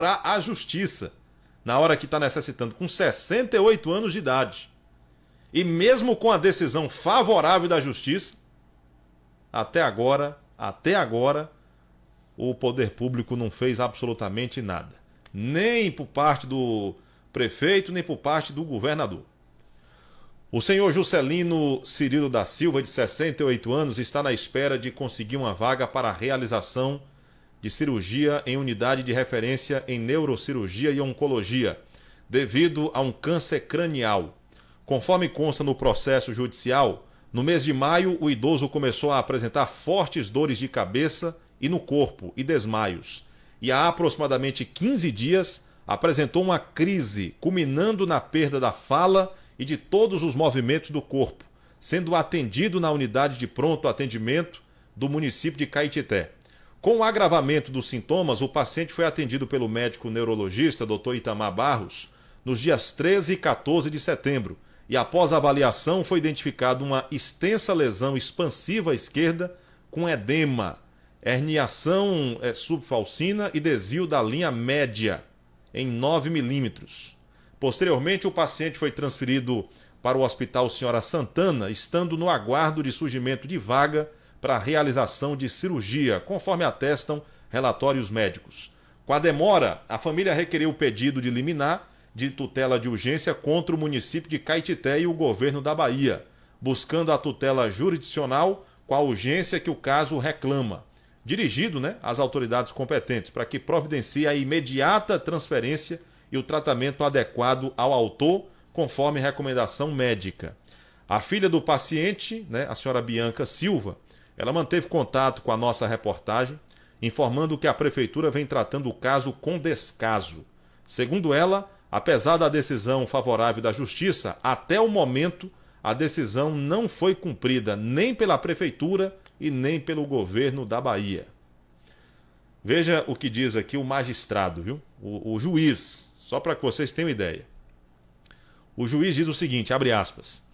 a justiça, na hora que está necessitando, com 68 anos de idade. E mesmo com a decisão favorável da justiça, até agora, o poder público não fez absolutamente nada. Nem por parte do prefeito, nem por parte do governador. O senhor Juscelino Cirilo da Silva, de 68 anos, está na espera de conseguir uma vaga para a realização de cirurgia em unidade de referência em neurocirurgia e oncologia, devido a um câncer cranial. Conforme consta no processo judicial, no mês de maio, o idoso começou a apresentar fortes dores de cabeça e no corpo e desmaios. E há aproximadamente 15 dias apresentou uma crise, culminando na perda da fala e de todos os movimentos do corpo, sendo atendido na unidade de pronto atendimento do município de Caetité. Com o agravamento dos sintomas, o paciente foi atendido pelo médico neurologista, Dr. Itamar Barros, nos dias 13 e 14 de setembro, e após a avaliação foi identificada uma extensa lesão expansiva à esquerda com edema, herniação subfalcina e desvio da linha média em 9 milímetros. Posteriormente, o paciente foi transferido para o Hospital Senhora Santana, estando no aguardo de surgimento de vaga para a realização de cirurgia, conforme atestam relatórios médicos. Com a demora, a família requeriu o pedido de liminar de tutela de urgência contra o município de Caetité e o governo da Bahia, buscando a tutela jurisdicional com a urgência que o caso reclama, dirigido às autoridades competentes para que providencie a imediata transferência e o tratamento adequado ao autor, conforme recomendação médica. A filha do paciente, a senhora Bianca Silva, ela manteve contato com a nossa reportagem, informando que a prefeitura vem tratando o caso com descaso. Segundo ela, apesar da decisão favorável da justiça, até o momento a decisão não foi cumprida nem pela prefeitura e nem pelo governo da Bahia. Veja o que diz aqui o magistrado, viu? O juiz, só para que vocês tenham ideia. O juiz diz o seguinte, abre aspas: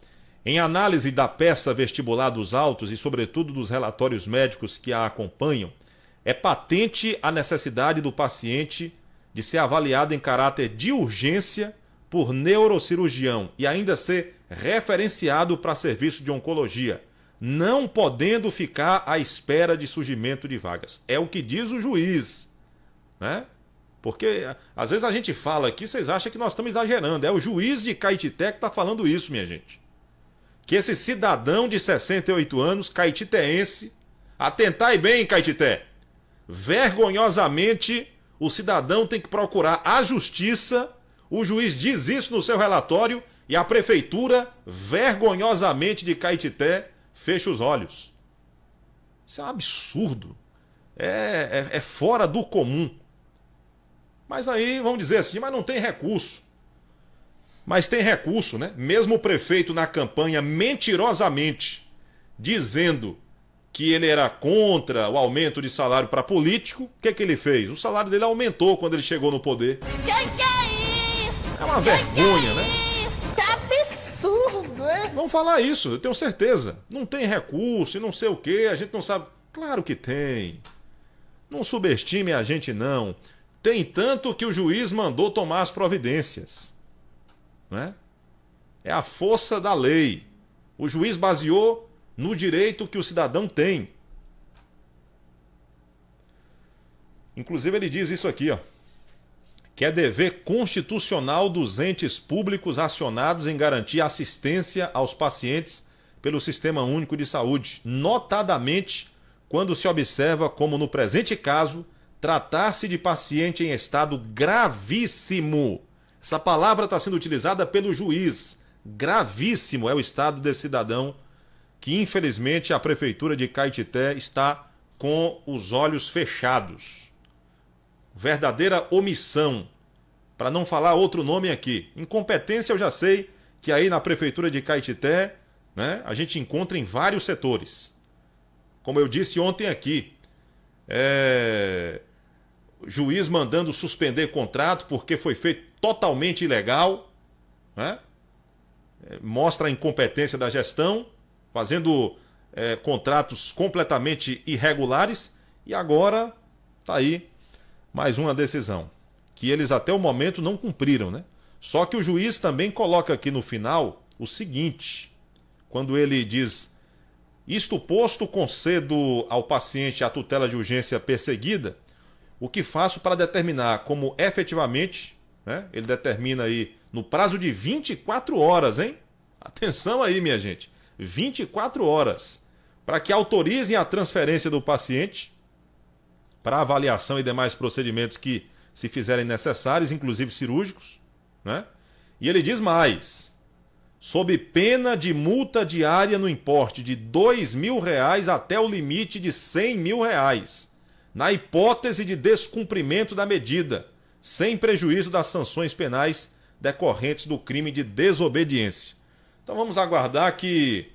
em análise da peça vestibular dos autos e, sobretudo, dos relatórios médicos que a acompanham, é patente a necessidade do paciente de ser avaliado em caráter de urgência por neurocirurgião e ainda ser referenciado para serviço de oncologia, não podendo ficar à espera de surgimento de vagas. É o que diz o juiz, Porque às vezes a gente fala aqui, vocês acham que nós estamos exagerando. É o juiz de Caetité que está falando isso, minha gente. Que esse cidadão de 68 anos, caetitense, atentai bem, Caetité, vergonhosamente o cidadão tem que procurar a justiça, o juiz diz isso no seu relatório e a prefeitura, vergonhosamente de Caetité, fecha os olhos. Isso é um absurdo, é fora do comum. Mas aí vamos dizer assim, mas não tem recurso. Mas tem recurso, Mesmo o prefeito na campanha mentirosamente dizendo que ele era contra o aumento de salário para político, o que ele fez? O salário dele aumentou quando ele chegou no poder. Que é isso? É uma vergonha, Que absurdo, Vamos falar isso, eu tenho certeza. Não tem recurso e não sei o quê, a gente não sabe. Claro que tem. Não subestime a gente, não. Tem tanto que o juiz mandou tomar as providências. É a força da lei. O juiz baseou no direito que o cidadão tem. Inclusive ele diz isso aqui, que é dever constitucional dos entes públicos acionados em garantir assistência aos pacientes pelo Sistema Único de Saúde, notadamente quando se observa, como no presente caso, tratar-se de paciente em estado gravíssimo. Essa palavra está sendo utilizada pelo juiz. Gravíssimo é o estado desse cidadão que, infelizmente, a prefeitura de Caetité está com os olhos fechados. Verdadeira omissão. Para não falar outro nome aqui. Incompetência eu já sei que aí na prefeitura de Caetité, a gente encontra em vários setores. Como eu disse ontem aqui, juiz mandando suspender contrato porque foi feito totalmente ilegal, mostra a incompetência da gestão, fazendo contratos completamente irregulares, e agora está aí mais uma decisão. que eles até o momento não cumpriram, né? Só que o juiz também coloca aqui no final o seguinte, quando ele diz: isto posto, concedo ao paciente a tutela de urgência perseguida, o que faço para determinar como efetivamente, né? Ele determina aí no prazo de 24 horas, hein? Atenção aí, minha gente, 24 horas, para que autorizem a transferência do paciente para avaliação e demais procedimentos que se fizerem necessários, inclusive cirúrgicos, né? E ele diz mais: sob pena de multa diária no importe de R$ 2.000 até o limite de R$ 100.000, na hipótese de descumprimento da medida, sem prejuízo das sanções penais decorrentes do crime de desobediência. Então vamos aguardar que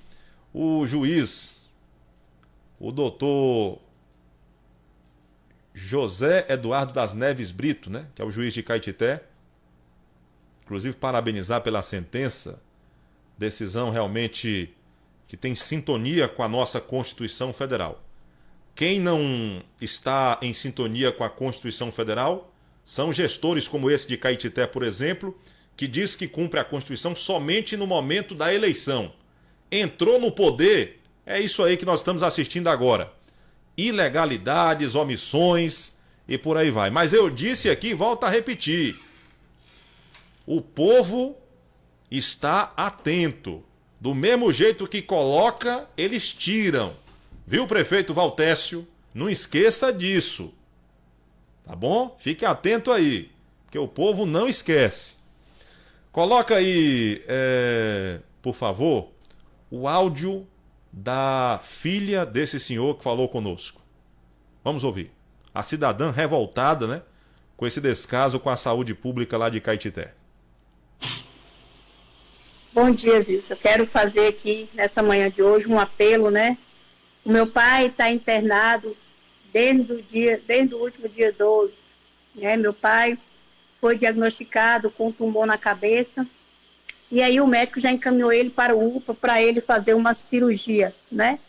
o juiz, o doutor José Eduardo das Neves Brito, né, que é o juiz de Caetité, inclusive parabenizar pela sentença, decisão realmente que tem sintonia com a nossa Constituição Federal. Quem não está em sintonia com a Constituição Federal são gestores como esse de Caetité, por exemplo, que diz que cumpre a Constituição somente no momento da eleição. Entrou no poder, é isso aí que nós estamos assistindo agora. Ilegalidades, omissões e por aí vai. Mas eu disse aqui, volto a repetir, o povo está atento. Do mesmo jeito que coloca, eles tiram. Viu, prefeito Valtécio? Não esqueça disso. Tá bom? Fique atento aí, porque o povo não esquece. Coloca aí, por favor, o áudio da filha desse senhor que falou conosco. Vamos ouvir. A cidadã revoltada, né, com esse descaso com a saúde pública lá de Caetité. Bom dia, Wilson. Eu quero fazer aqui, nessa manhã de hoje, um apelo, né? O meu pai está internado desde o último dia 12. Né? Meu pai foi diagnosticado com tumor na cabeça. E aí o médico já encaminhou ele para o UPA para ele fazer uma cirurgia, né?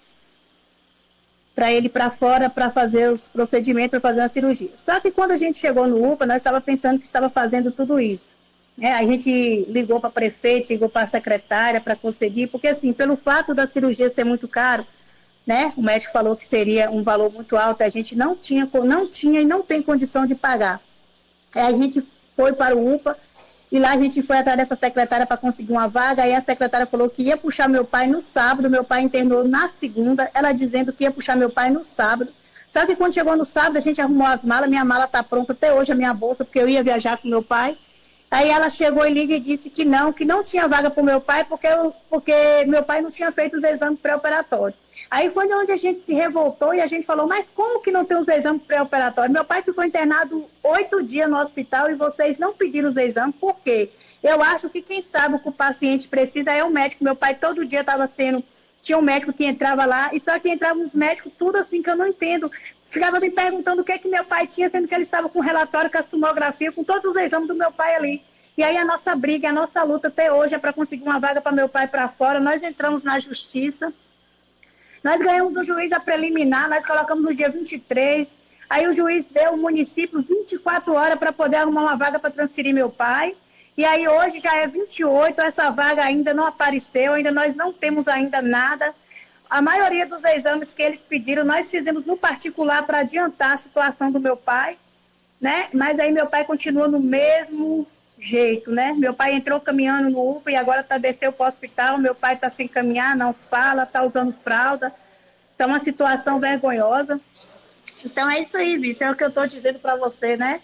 Para ele ir para fora para fazer os procedimentos, para fazer uma cirurgia. Só que quando a gente chegou no UPA, nós estávamos pensando que estava fazendo tudo isso. A gente ligou para a prefeita, ligou para a secretária para conseguir, porque assim, pelo fato da cirurgia ser muito caro, né? O médico falou que seria um valor muito alto, a gente não tinha e não tem condição de pagar. Aí a gente foi para o UPA e lá a gente foi atrás dessa secretária para conseguir uma vaga, aí a secretária falou que ia puxar meu pai no sábado, meu pai internou na segunda, ela dizendo que ia puxar meu pai no sábado. Só que quando chegou no sábado, a gente arrumou as malas, minha mala está pronta até hoje, a minha bolsa, porque eu ia viajar com meu pai. Aí ela chegou e liga e disse que não tinha vaga para o meu pai, porque meu pai não tinha feito os exames pré-operatórios. Aí foi onde a gente se revoltou e a gente falou, mas como que não tem os exames pré-operatórios? Meu pai ficou internado 8 dias no hospital e vocês não pediram os exames, por quê? Eu acho que quem sabe o que o paciente precisa é o médico. Meu pai todo dia tinha um médico que entrava lá, e só que entravam uns médicos, tudo assim que eu não entendo. Ficava me perguntando o que meu pai tinha, sendo que ele estava com o relatório, com a tomografia, com todos os exames do meu pai ali. E aí a nossa briga, a nossa luta até hoje é para conseguir uma vaga para meu pai para fora. Nós entramos na justiça, nós ganhamos do juiz a preliminar, nós colocamos no dia 23, aí o juiz deu ao município 24 horas para poder arrumar uma vaga para transferir meu pai. E aí hoje já é 28, essa vaga ainda não apareceu, nós não temos ainda nada. A maioria dos exames que eles pediram, nós fizemos no particular para adiantar a situação do meu pai, né? Mas aí meu pai continua no mesmo jeito, né? Meu pai entrou caminhando no UPA e agora desceu para o hospital, meu pai está sem caminhar, não fala, está usando fralda. Então, uma situação vergonhosa. Então, é isso aí, Vício, é o que eu estou dizendo para você, né?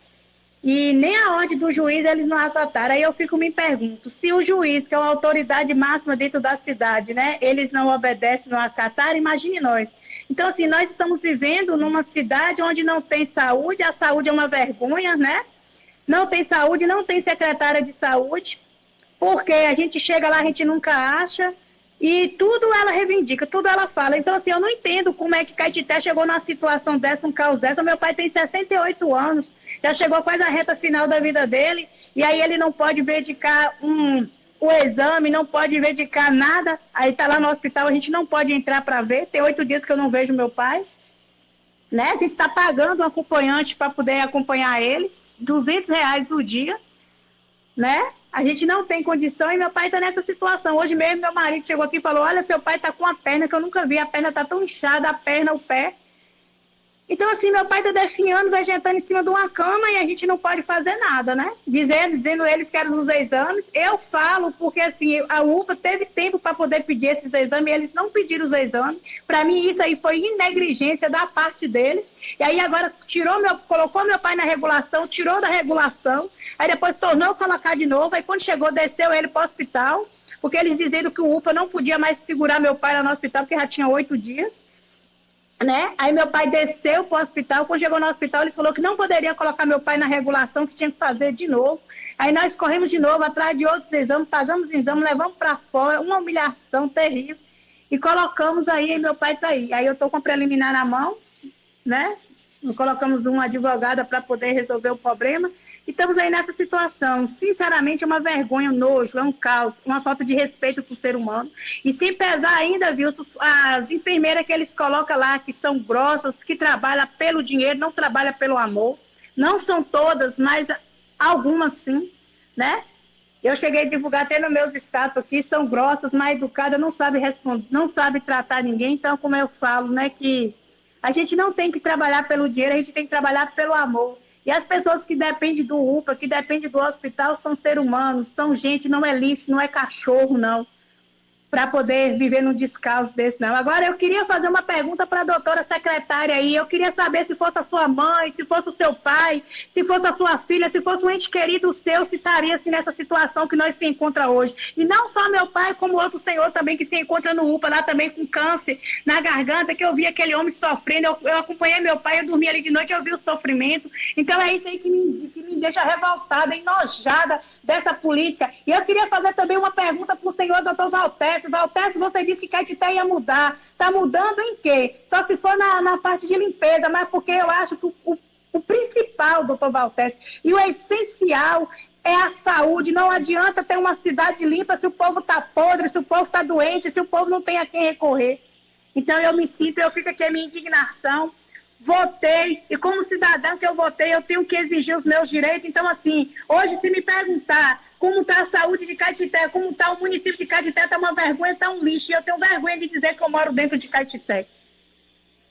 E nem a ordem do juiz eles não acataram. Aí eu me pergunto, se o juiz, que é uma autoridade máxima dentro da cidade, né, eles não obedecem, não acataram, imagine nós. Então, assim, nós estamos vivendo numa cidade onde não tem saúde, a saúde é uma vergonha, né? Não tem saúde, não tem secretária de saúde, porque a gente chega lá, a gente nunca acha, e tudo ela reivindica, tudo ela fala. Então, assim, eu não entendo como é que Caetité chegou numa situação dessa, um caos dessa. Meu pai tem 68 anos, já chegou quase a reta final da vida dele, e aí ele não pode dedicar o exame, não pode dedicar nada, aí está lá no hospital, a gente não pode entrar para ver, tem 8 dias que eu não vejo meu pai. né? A gente está pagando um acompanhante para poder acompanhar eles, R$ 200 do dia, né? A gente não tem condição e meu pai está nessa situação. Hoje mesmo meu marido chegou aqui e falou, olha, seu pai está com a perna que eu nunca vi, a perna está tão inchada, a perna, o pé. Então, assim, meu pai está definhando, vegetando em cima de uma cama e a gente não pode fazer nada, né? Dizendo eles que eram os exames. Eu falo porque, assim, a UPA teve tempo para poder pedir esses exames e eles não pediram os exames. Para mim, isso aí foi negligência da parte deles. E aí, agora, colocou meu pai na regulação, tirou da regulação, aí depois tornou a colocar de novo. Aí, quando chegou, desceu ele para o hospital, porque eles diziam que o UPA não podia mais segurar meu pai lá no hospital, porque já tinha 8 dias. Né? Aí meu pai desceu para o hospital, quando chegou no hospital eles falaram que não poderia colocar meu pai na regulação, que tinha que fazer de novo. Aí nós corremos de novo atrás de outros exames, pagamos exame, levamos para fora, uma humilhação terrível e colocamos aí, e meu pai está aí. Aí eu estou com a preliminar na mão, né? Colocamos uma advogada para poder resolver o problema e estamos aí nessa situação. Sinceramente, é uma vergonha, um nojo, é um caos, uma falta de respeito para o ser humano. E sem pesar ainda, viu, as enfermeiras que eles colocam lá, que são grossas, que trabalham pelo dinheiro, não trabalham pelo amor. Não são todas, mas algumas sim, né? Eu cheguei a divulgar até nos meus status aqui, são grossas, mal educadas, não sabem responder, não sabem tratar ninguém. Então, como eu falo, né, que a gente não tem que trabalhar pelo dinheiro, a gente tem que trabalhar pelo amor. E as pessoas que dependem do UPA, que dependem do hospital, são seres humanos, são gente, não é lixo, não é cachorro, não, para poder viver num descaso desse, não. Agora, eu queria fazer uma pergunta para a doutora secretária aí. Eu queria saber se fosse a sua mãe, se fosse o seu pai, se fosse a sua filha, se fosse um ente querido seu, se estaria assim, nessa situação que nós se encontra hoje. E não só meu pai, como outro senhor também que se encontra no UPA, lá também com câncer na garganta, que eu vi aquele homem sofrendo. Eu acompanhei meu pai, eu dormi ali de noite, eu vi o sofrimento. Então, é isso aí que me deixa revoltada, enojada dessa política. E eu queria fazer também uma pergunta para o senhor doutor Valtércio. Valtércio, você disse que Caetité ia mudar. Está mudando em quê? Só se for na parte de limpeza, mas porque eu acho que o principal, doutor Valtércio, e o essencial é a saúde. Não adianta ter uma cidade limpa se o povo está podre, se o povo está doente, se o povo não tem a quem recorrer. Então eu fico aqui a minha indignação. Votei, e como cidadã que eu votei, eu tenho que exigir os meus direitos. Então, assim, hoje, se me perguntar como está a saúde de Caetité, como está o município de Caetité, está uma vergonha, está um lixo. E eu tenho vergonha de dizer que eu moro dentro de Caetité.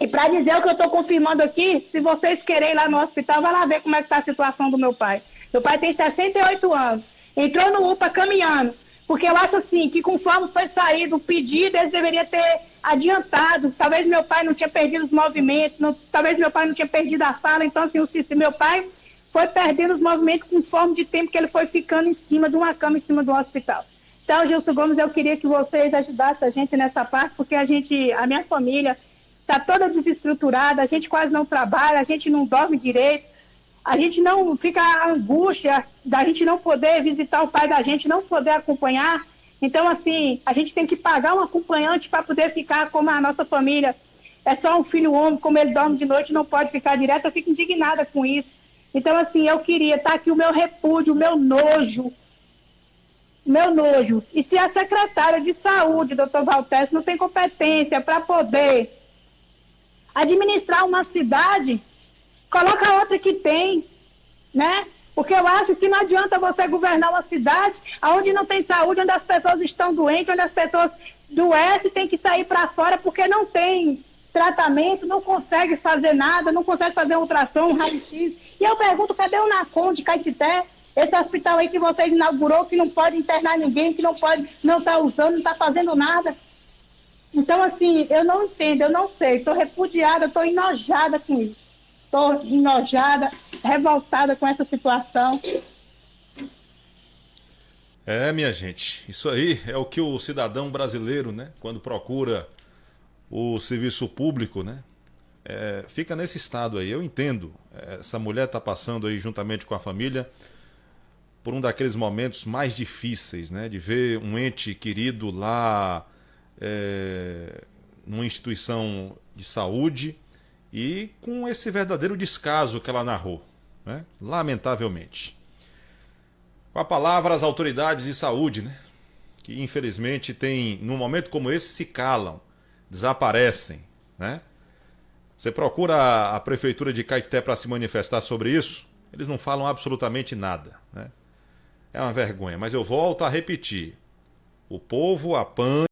E para dizer o que eu estou confirmando aqui, se vocês querem ir lá no hospital, vai lá ver como é que está a situação do meu pai. Meu pai tem 68 anos, entrou no UPA caminhando, porque eu acho assim, que conforme foi saído o pedido, eles deveriam ter adiantado. Talvez meu pai não tinha perdido os movimentos, talvez meu pai não tinha perdido a fala. Então, assim, meu pai foi perdendo os movimentos conforme de tempo que ele foi ficando em cima de uma cama, em cima do hospital. Então, Gilson Gomes, eu queria que vocês ajudassem a gente nessa parte, porque a minha família está toda desestruturada, a gente quase não trabalha, a gente não dorme direito, a gente não fica a angústia da gente não poder visitar o pai da gente, não poder acompanhar. Então, assim, a gente tem que pagar um acompanhante para poder ficar como a nossa família. É só um filho homem, como ele dorme de noite, não pode ficar direto. Eu fico indignada com isso. Então, assim, eu queria estar aqui o meu repúdio, o meu nojo. E se a secretária de saúde, doutor Valtércio, não tem competência para poder administrar uma cidade, coloca outra que tem, né? Porque eu acho que não adianta você governar uma cidade onde não tem saúde, onde as pessoas estão doentes, onde as pessoas doecem, tem que sair para fora porque não tem tratamento, não consegue fazer nada, não consegue fazer um ultrassom, um raio-x. E eu pergunto, cadê o NACOM de Caetité? Esse hospital aí que você inaugurou, que não pode internar ninguém, que não está usando, não está fazendo nada. Então, assim, eu não entendo, eu não sei. Estou repudiada, estou enojada com isso. Estou enojada, revoltada com essa situação. Minha gente, isso aí é o que o cidadão brasileiro, né, quando procura o serviço público, né, fica nesse estado aí. Eu entendo, essa mulher está passando aí juntamente com a família por um daqueles momentos mais difíceis, né, de ver um ente querido lá numa instituição de saúde e com esse verdadeiro descaso que ela narrou, né, lamentavelmente. Com a palavra as autoridades de saúde, né, que infelizmente num momento como esse se calam, desaparecem, né? Você procura a prefeitura de Caeté para se manifestar sobre isso, eles não falam absolutamente nada, né? É uma vergonha, mas eu volto a repetir. O povo apanha